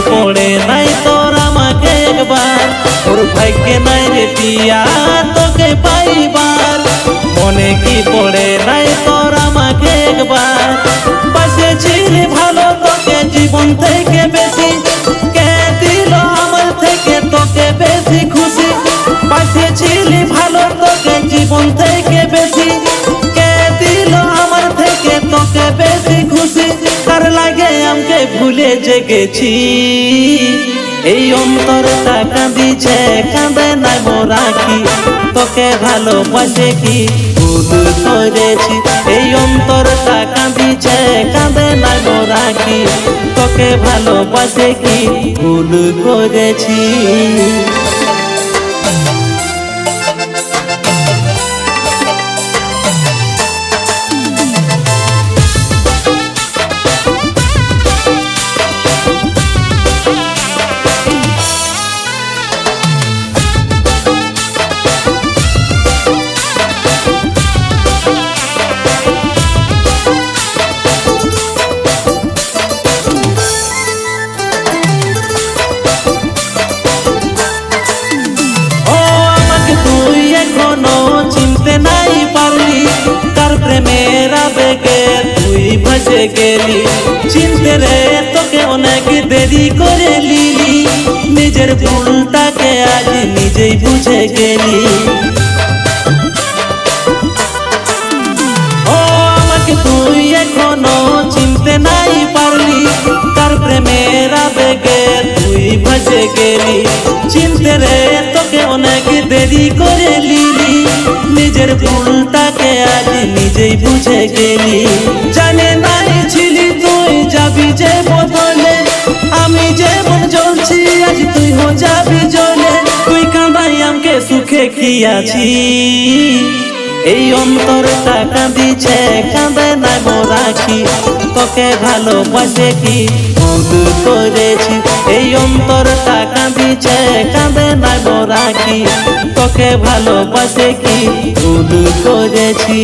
পড়ে নাই তোর আমাকে একবার, ওর ভাগ্যে নাই রে পিয়া তোকে পাইবার। মনে কি পড়ে নাই তোর আমাকে একবার, বাসেছিলি ভালো তোকে জীবন থেকে বেশি, কে দিল আমার থেকে তোকে বেশি খুশি। বাসেছিলি ভালো তোকে জীবন থেকে বেশি, কে দিল আমার থেকে তোকে বেশি খুশি। তার লাগে আমাকে ভুলে জেগেছি, এই অন্তরটা কাঁদিছে কাঁদে নাই রাখি, তোকে ভালোবাসে কি ভুল করেছি। এই অন্তরটা কাঁদিছে কাঁদে নাই রাখি, তোকে ভালোবাসে কি ভুল করেছি। মেরা বেগে তুই ভসে গেলি, চিনতে রে তোকে অনেক দেরি করে লিলি, নিজের ভুলটাকে আজ নিজেই বুঝে গেলি। ও আমাকে তুই এখনো চিনতে নাই পারলি, কার প্রেমের আবেগে তুই ভসে গেলি, চিনতে রে তোকে অনেক দেরি করে লিলি, নিজের ভুলটাকে আজ নিজেই বুঝে গেলি। জানে নাই ছিলি তুই যাবি যে বদলে, আমি যেমন জ্বলছি আজ তুই হো যাবি জ্বলে। তুই কাঁদাই আমাকে সুখে কি আছি, এই অন্তরটা কাঁদিছে কাঁদে নাই রাখি, তোকে ভালোবাসে কি ভুল করেছি। এই অন্তরটা কাঁদিছে কাঁদে নাই রাখি, তোকে ভালোবাসে কি ভুল করেছি।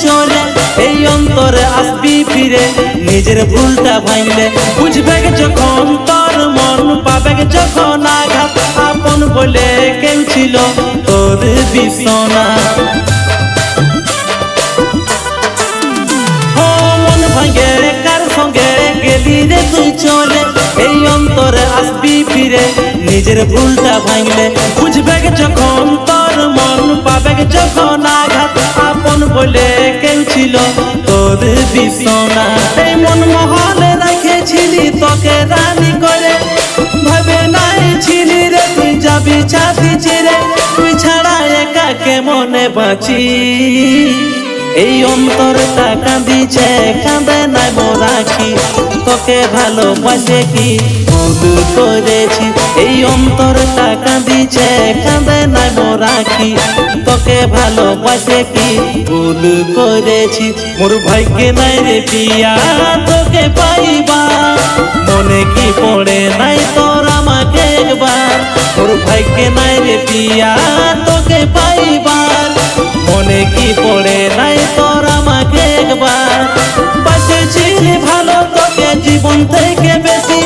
চলে এই অন্তরে আসবি ফিরে, নিজের ভুলটা ভাঙলে বুঝবে যখন তোর মন পাবে যখন আঘাত, আপন বলে কেউ ছিল তোর বিছনা। ও মন ভাঙে কার সঙ্গে গেলি রে তুই চলে, এই অন্তরে আসবি ফিরে, নিজের ভুলটা ভাঙলে বুঝবে যখন তোর মন পাবে যখন আঘাত, আপন বলে কেউ ছিল তোর বিছনা। এই মন মহলে রেখেছিলি তোকে রানী করে, ভাবে নাই ছিলি রে তুই যাবি ছাতি ছেড়ে, তুই ছাড়া একা কেমনে বাঁচি। এই অন্তরটা কাঁদিছে কাঁদে নাই রাখি, তোকে ভালোবাসে কি ভুল করেছি। এই অন্তরটা কাঁদিছে কাঁদে নাই রাখি, তোকে ভালোবাসে কি ভুল করেছি। মোর ভাগ্যে নাই রে পিয়া তোকে পাইবা, মনে কি পড়ে নাই তোর আমাকে একবার, মোর ভাগ্যে নাই রে পিয়া তোকে পাইবার। মনে কি পড়ে নাই তোর আমাকে একবার, বাসেছিলি ভালো তোকে জীবন থেকে বেশি,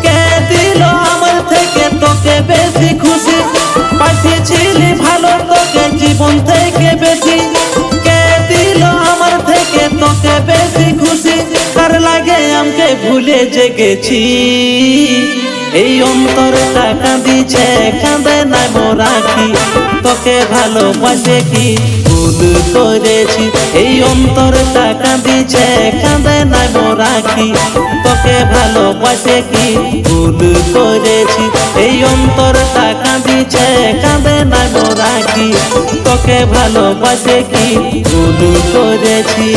কে দিল আমার থেকে তোকে বেশি খুশি। বাসেছিলি ভালো তোকে জীবন থেকে বেশি, কে দিল আমার থেকে তোকে বেশি খুশি। তার লাগে আমাকে ভুলে জেগেছি, এই অন্তরটা কাঁদিছে কাঁদে নাই রাখি, তোকে ভালোবাসে কি ভুল করেছি। এই অন্তরটা কাঁদিছে কাঁদে নাই রাখি, তোকে ভালোবাসে কি ভুল করেছি। এই অন্তরটা কাঁদিছে কাঁদে নাই রাখি, তোকে ভালোবাসে কি ভুল করেছি।